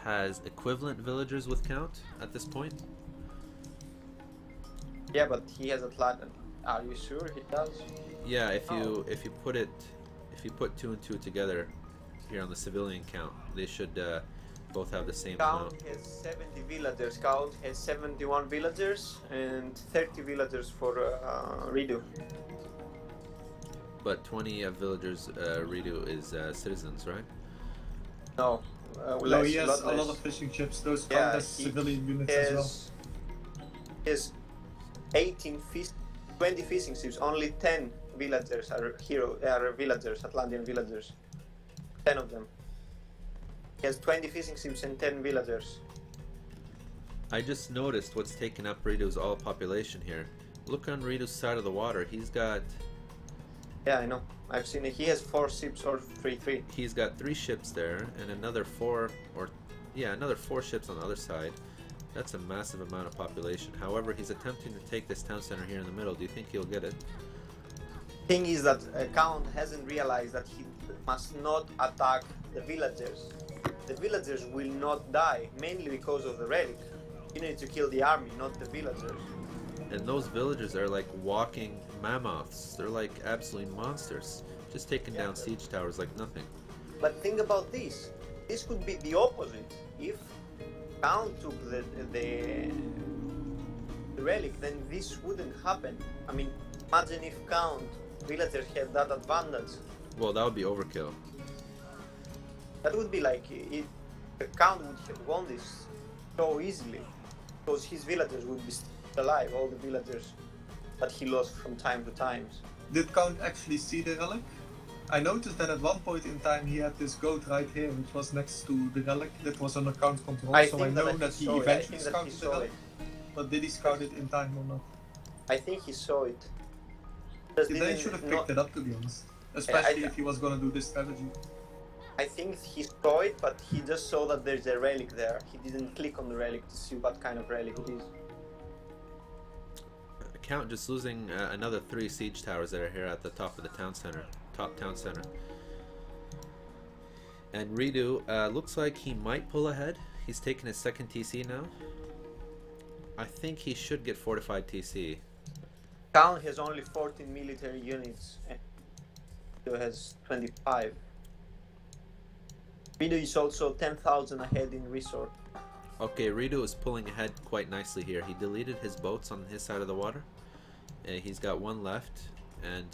has equivalent villagers with Count at this point. Yeah, but he has a platinum. Are you sure he does? Yeah, if you put 2 and 2 together here on the civilian count, they should both have the same amount. Count has 70 villagers. Count has 71 villagers and 30 villagers for ReDo. But 20 villagers ReDo is citizens, right? No. No, he has a lot of fishing ships. Those count as civilian units as well. He has 20 fishing ships. Only 10 villagers are villagers, Atlantean villagers. 10 of them. He has 20 fishing ships and 10 villagers. I just noticed what's taken up ReDo's all population here. Look on ReDo's side of the water. He's got. Yeah, I know. I've seen it. He has 4 ships or 3. He's got 3 ships there and another 4 ships on the other side. That's a massive amount of population. However, he's attempting to take this town center here in the middle. Do you think he'll get it? Thing is that Count hasn't realized that he must not attack the villagers. The villagers will not die, mainly because of the relic. You need to kill the army, not the villagers. And those villagers are like walking mammoths. They're like absolute monsters. Just taking down siege towers like nothing. But think about this. This could be the opposite. If Count took the relic, then this wouldn't happen. I mean, imagine if Count villagers have that advantage. Well, that would be overkill. That would be like if the Count would have won this so easily, because his villagers would be still alive, all the villagers. but he lost from time to time. Did Count actually see the relic? I noticed that at one point in time he had this goat right here, which was next to the relic that was under Count's control. So I know that he eventually scouted the relic. But did he scout it in time or not? I think he saw it. They should have picked it up, to be honest. Especially if he was gonna do this strategy. I think he saw it, but he just saw that there's a relic there. He didn't click on the relic to see what kind of relic it is. Count just losing another 3 siege towers that are here at the top of the town center. Top town center. And ReDo looks like he might pull ahead. He's taking his second TC now. I think he should get fortified TC. Count has only 14 military units and ReDo has 25. ReDo is also 10,000 ahead in resort. Okay, ReDo is pulling ahead quite nicely here. He deleted his boats on his side of the water. He's got 1 left, and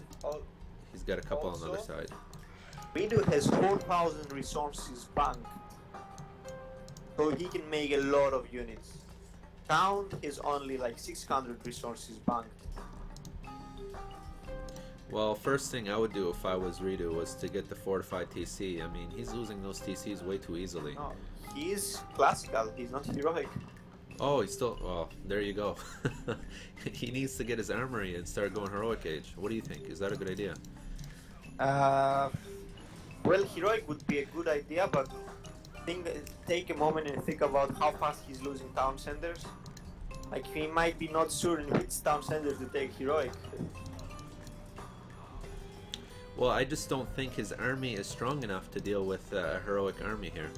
he's got a couple on the other side. ReDo has 4,000 resources banked, so he can make a lot of units. Count is only like 600 resources banked. Well, first thing I would do if I was ReDo was to get the fortified TC. I mean, he's losing those TCs way too easily. No, he's classical, he's not heroic. Oh, he's still... Well, there you go. He needs to get his armory and start going heroic age. What do you think? Is that a good idea? Well, heroic would be a good idea, but take a moment and think about how fast he's losing town centers. Like, he might be not sure in which town centers to take heroic. Well, I just don't think his army is strong enough to deal with a heroic army here.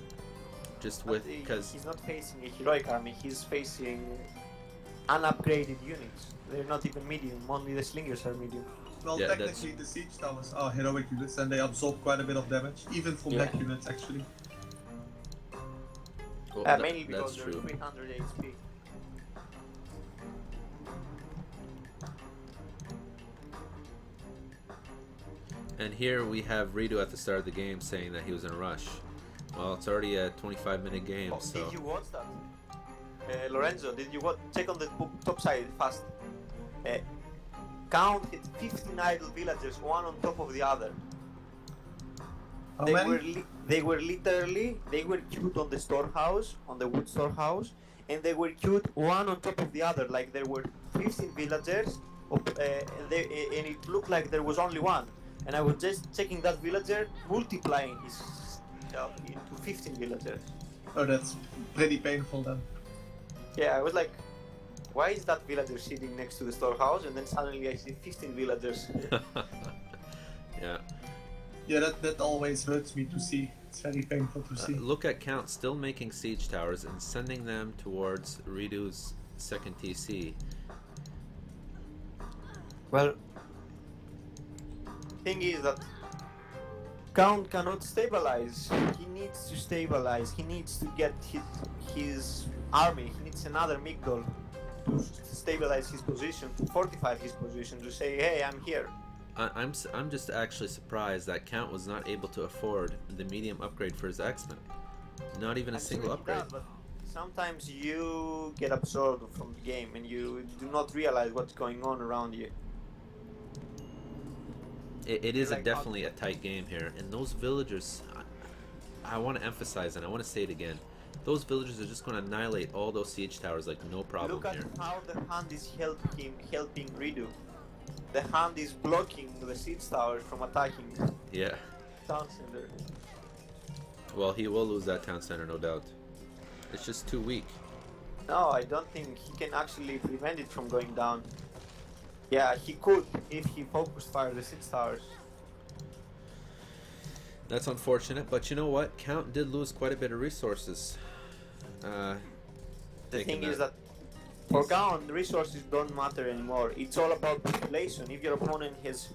Just with... because he's not facing a heroic army, he's facing unupgraded units. They're not even medium, only the slingers are medium. Well, yeah, technically the siege towers are heroic units and they absorb quite a bit of damage, even from mech units actually. Well, mainly because they're 300 HP. And here we have ReDo at the start of the game saying that he was in a rush. Well, it's already a 25-minute game, so... Did you watch that? Lorenzo, did you watch? Check on the top side fast. Count hit 15 idle villagers, one on top of the other. How many? They were queued on the storehouse, on the wood storehouse, and they were queued one on top of the other, like there were 15 villagers, and it looked like there was only one. And I was just checking that villager, multiplying his into 15 villagers. Oh, that's pretty painful then. Yeah, I was like, why is that villager sitting next to the storehouse? And then suddenly I see 15 villagers. Yeah. Yeah, that always hurts me to see. It's very painful to see. Look at Count still making siege towers and sending them towards ReDo's second TC. Well, thing is that Count cannot stabilize. He needs to stabilize. He needs to get his army. He needs another Migdol to stabilize his position, to fortify his position, to say, hey, I'm here. I'm just actually surprised that Count was not able to afford the medium upgrade for his X-Men. Not even a single upgrade. But sometimes you get absorbed from the game and you do not realize what's going on around you. It is definitely a tight game here, and those villagers, I want to emphasize and I want to say it again, those villagers are just going to annihilate all those siege towers like no problem here. Look at how the hand is helping ReDo. The hand is blocking the siege towers from attacking. Yeah. Town center. Well, he will lose that town center, no doubt. It's just too weak. No, I don't think he can actually prevent it from going down. Yeah, he could if he focused fire the siege towers. That's unfortunate, but you know what? Count did lose quite a bit of resources. The thing is that for Count, resources don't matter anymore. It's all about population. If your opponent has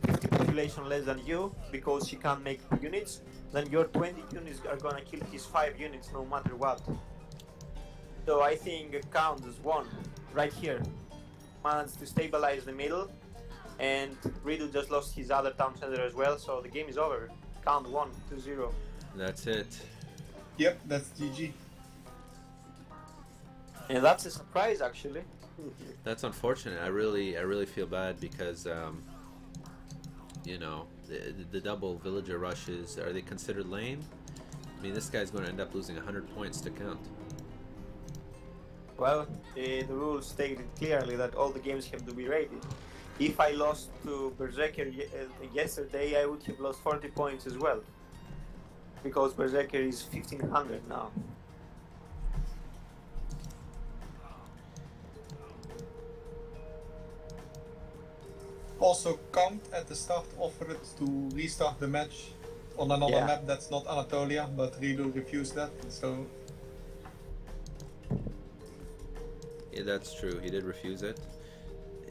50 population less than you because he can't make units, then your 20 units are gonna kill his 5 units no matter what. So I think Count has won right here. Managed to stabilize the middle, and ReDo just lost his other town center as well, so the game is over. Count won 2-0. That's it. Yep, that's GG. And that's a surprise actually. That's unfortunate. I really feel bad because you know, the double villager rushes, are they considered lame? I mean, this guy's going to end up losing 100 points to count. Well, the rules stated clearly that all the games have to be rated. If I lost to Berserker yesterday, I would have lost 40 points as well. Because Berserker is 1500 now. Also, Count at the start offered to restart the match on another Yeah. map that's not Anatolia, but ReDo refused that, so... Yeah, that's true. He did refuse it.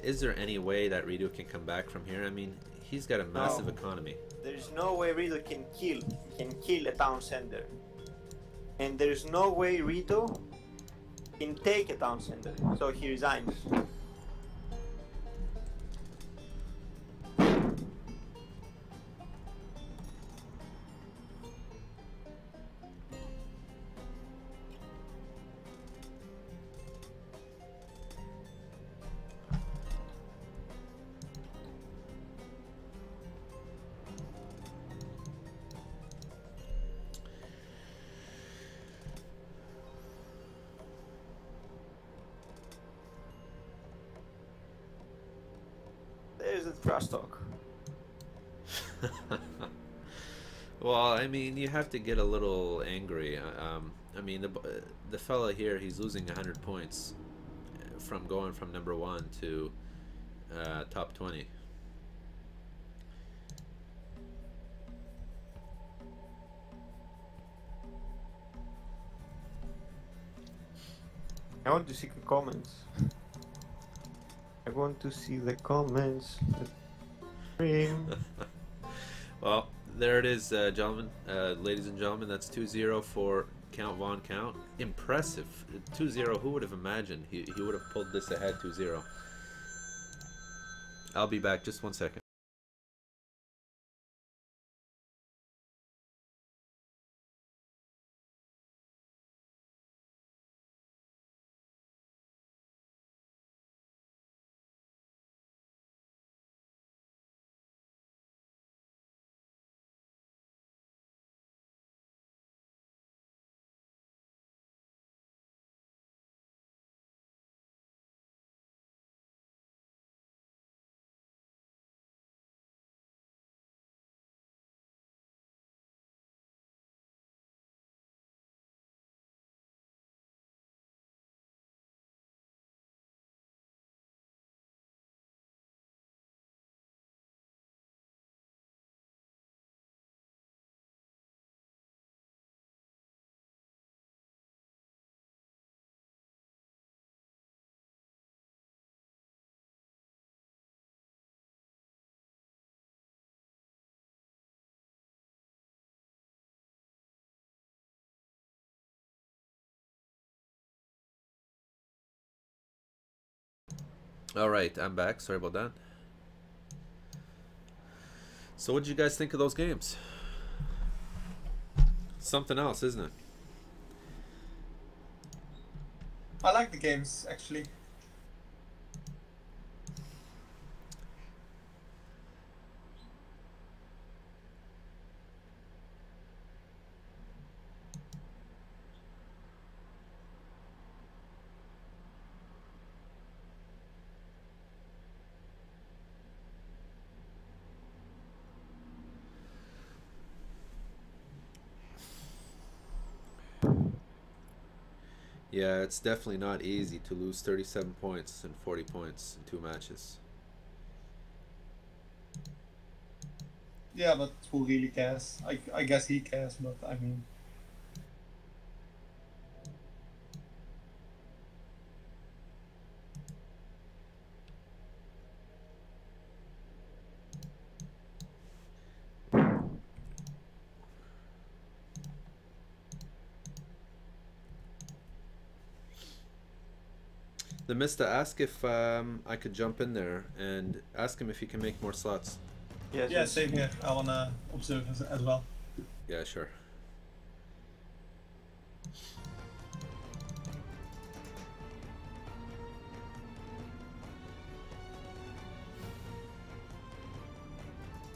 Is there any way that ReDo can come back from here? I mean, he's got a massive economy. There's no way ReDo can kill a town center. And there's no way ReDo can take a town center, so he resigns. There's the trash talk. Well, I mean, you have to get a little angry. I mean, the fella here, he's losing 100 points from going from number 1 to top 20. I want to see the comments. I want to see the comments. Well, there it is, gentlemen, ladies and gentlemen. That's 2-0 for CountVonCount. Impressive. 2-0. Who would have imagined he would have pulled this ahead 2-0? I'll be back just 1 second. Alright, I'm back. Sorry about that. So what did you guys think of those games? Something else, isn't it? I like the games, actually. Yeah, it's definitely not easy to lose 37 points and 40 points in 2 matches. Yeah, but who really cares? I guess he cares, but I mean... TheMista, ask if I could jump in there and ask him if he can make more slots. Yes, Yeah, same here. I wanna observe as well. Yeah, sure.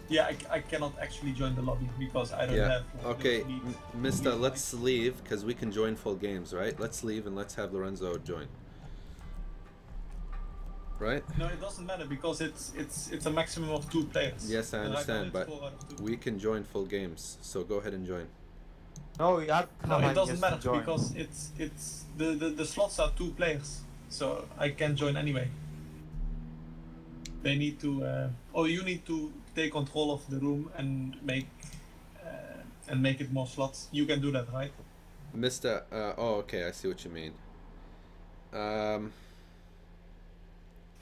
Yeah, I cannot actually join the lobby because I don't Yeah. have. Okay, those leads. Mista, let's leave because we can join full games, right? Let's leave and let's have Lorenzo join. Right? No, it doesn't matter because it's a maximum of 2 players. Yes, I Right now understand, it's but 4 out of 2. we can join full games. So go ahead and join. No, you have No, it doesn't just matter join. because it's the slots are 2 players, so I can join anyway. They need to, or you need to take control of the room and make it more slots. You can do that, right? Mista, oh, okay, I see what you mean.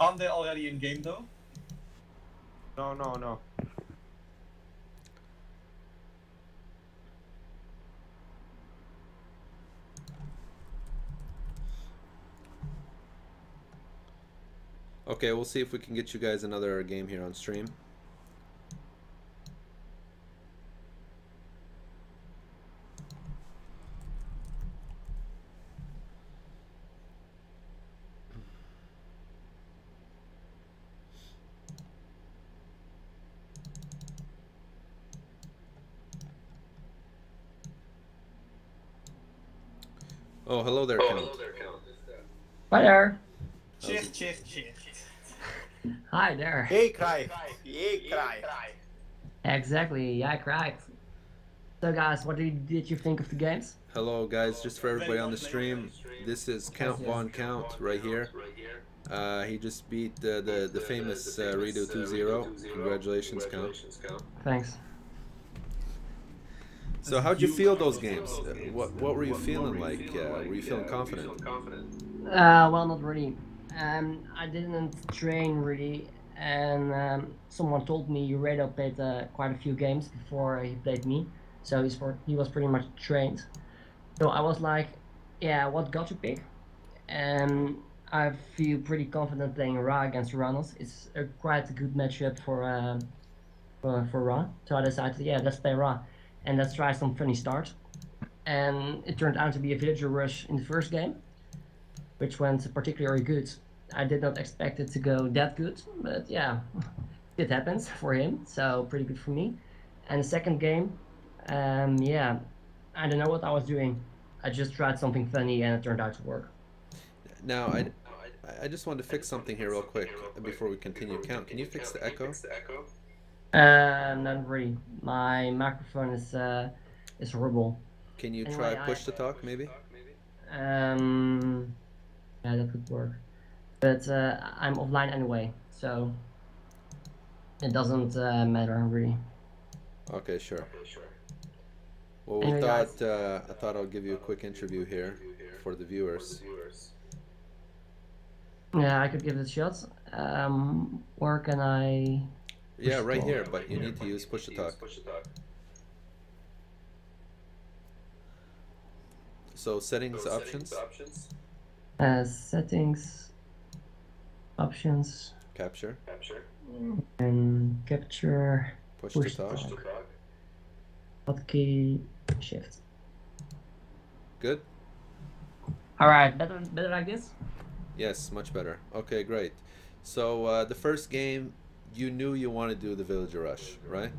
Aren't they already in game though? No. Okay, we'll see if we can get you guys another game here on stream. Oh, hello there, Count. Hi there. Cheers. Hi there. Hey, cry. Exactly, yeah, correct. So guys, what did you think of the games? Hello, guys. Just for everybody on the stream, this is CountVonCount right here. He just beat the famous ReDo 2-0. Congratulations, Count. Thanks. So how'd you feel those games? What were you feeling like? Were you feeling confident? Well, not really. I didn't train really, and someone told me ReDo played quite a few games before he played me, so he was pretty much trained. So I was like, yeah, what got to pick? And I feel pretty confident playing Ra against Uranus. It's quite a good matchup for Ra. So I decided, yeah, let's play Ra, and let's try some funny starts. And it turned out to be a villager rush in the first game, which went particularly good. I did not expect it to go that good, but yeah, it happens for him, so pretty good for me. And the second game, yeah, I don't know what I was doing. I just tried something funny and it turned out to work. Now, I just wanted to fix something here real quick before we continue. Count, can you fix the echo? Not really. My microphone is horrible. Can you Anyway, try push to talk maybe? Yeah, that would work. But I'm offline anyway, so it doesn't matter really. Okay, sure. Well, we Anyway, thought I thought I'll give you a quick interview here for the viewers. Yeah, I could give it a shot. Where can I? Yeah, right talk? here, but you need to use push to talk. So settings, options, Settings, options, capture, and capture. push Push to to talk. talk. Hotkey shift. Good? All right, better like this. Yes, much better. Okay, great. So the first game, you knew you wanted to do the villager rush, right?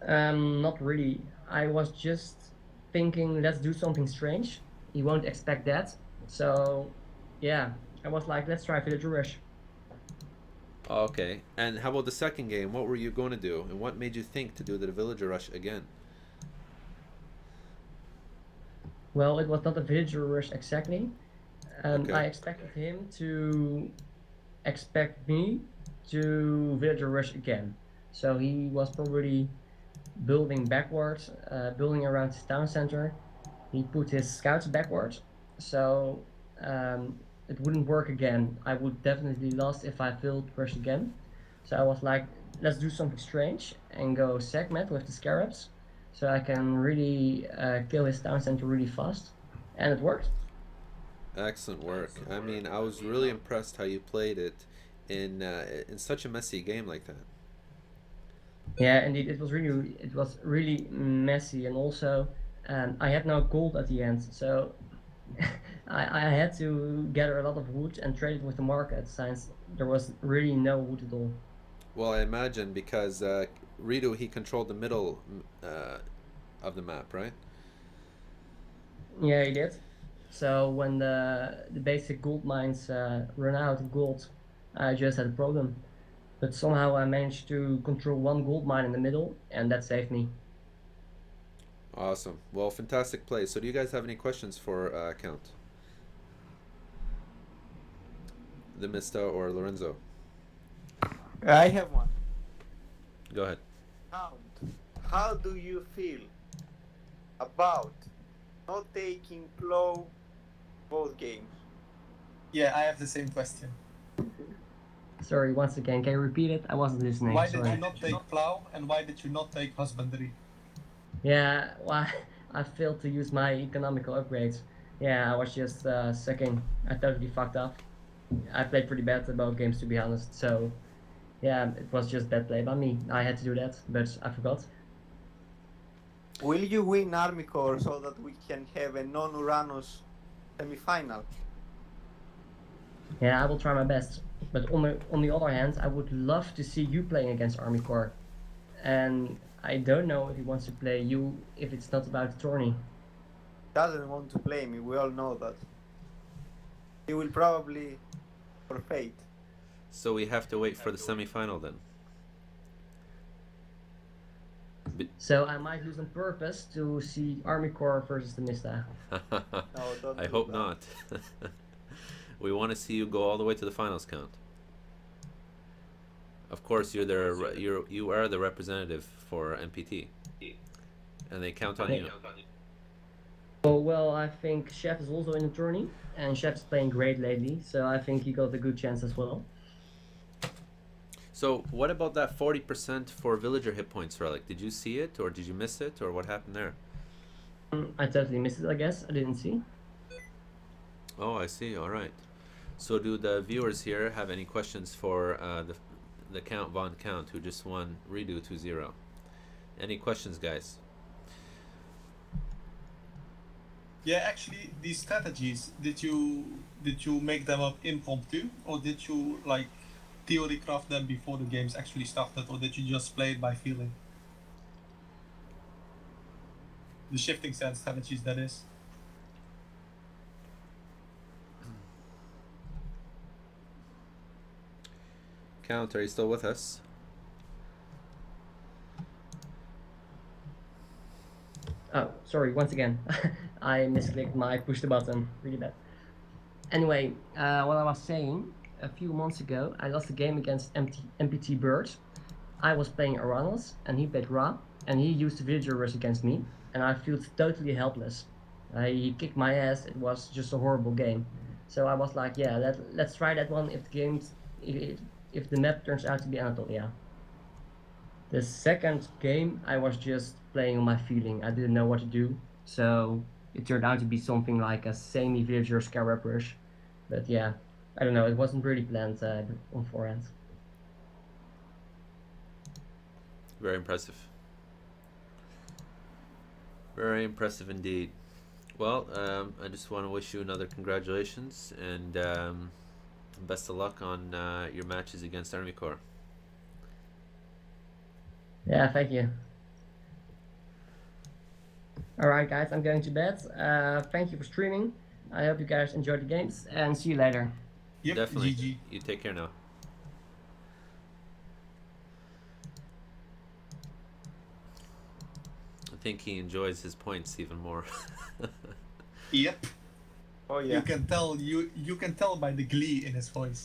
Not really. I was just thinking, let's do something strange. You won't expect that. So, yeah, I was like, let's try villager rush. Okay. And how about the second game? What were you going to do? And what made you think to do the villager rush again? Well, it was not a villager rush exactly. Okay. I expected him to expect me to villager rush again. So he was probably building backwards, building around his town center. He put his scouts backwards, so it wouldn't work again. I would definitely lost if I failed rush again. So I was like, let's do something strange and go segment with the scarabs, so I can really kill his town center really fast, and it worked. Excellent work. I mean, I was really impressed how you played it in such a messy game like that. Yeah, indeed, it was really messy, and also I had no gold at the end, so I had to gather a lot of wood and trade it with the market since there was really no wood at all. Well, I imagine because ReDo, he controlled the middle of the map, right? Yeah, he did. So when the basic gold mines run out of gold, I just had a problem. But somehow I managed to control one gold mine in the middle, and that saved me. Awesome. Well, fantastic play. So do you guys have any questions for Count? TheMista or Lorenzo? I have one. Go ahead. Count, how do you feel about not taking plow both games? Yeah, I have the same question. Sorry, once again, can you repeat it? I wasn't listening. Why Sorry. did you not take plow, and why did you not take husbandry? Yeah, well, I failed to use my economical upgrades. Yeah, I was just sucking. I totally fucked up. I played pretty bad at both games, to be honest. So, yeah, it was just bad play by me. I had to do that, but I forgot. Will you win Army Corps so that we can have a non-Uranus semi-final? Yeah, I will try my best. But on the other hand, I would love to see you playing against Army Corps. And I don't know if he wants to play you if it's not about the tourney. Doesn't want to play me, we all know that. He will probably forfeit. So we have to wait for the semi-final then. So I might lose on purpose to see Army Corps versus TheMista. No, don't I do hope that. not. We want to see you go all the way to the finals, Count. Of course, you are the representative for MPT, and they count on you. Oh, well, I think Chef is also in the tourney, and Chef is playing great lately, so I think he got a good chance as well. So, what about that 40% for villager hit points relic? Did you see it, or did you miss it, or what happened there? I totally missed it, I guess. I didn't see. Oh, I see. All right. So, do the viewers here have any questions for the CountVonCount who just won ReDo 2-0? Any questions, guys? Yeah, actually, these strategies, did you make them up impromptu, or did you like theory craft them before the games actually started, or did you just play it by feeling? The shifting sand strategies, that is. Count, are you still with us? Oh, sorry, once again. I misclicked my push the button. Really bad. Anyway, what I was saying, a few months ago, I lost a game against MPT Bird. I was playing Aranos, and he played Ra, and he used the villager rush against me, and I felt totally helpless. He kicked my ass. It was just a horrible game. So I was like, yeah, let's try that one if the map turns out to be Anatolia. The second game, I was just playing on my feeling. I didn't know what to do, so it turned out to be something like a semi-villager scarab rush. But yeah, I don't know, it wasn't really planned on forehand. Very impressive. Very impressive indeed. Well, I just want to wish you another congratulations and best of luck on your matches against Army Corps. Yeah, thank you. Alright guys, I'm going to bed. Thank you for streaming. I hope you guys enjoyed the games, and see you later. Yep, Definitely. GG. You take care now. I think he enjoys his points even more. Yep. Oh yeah. You can tell by the glee in his voice.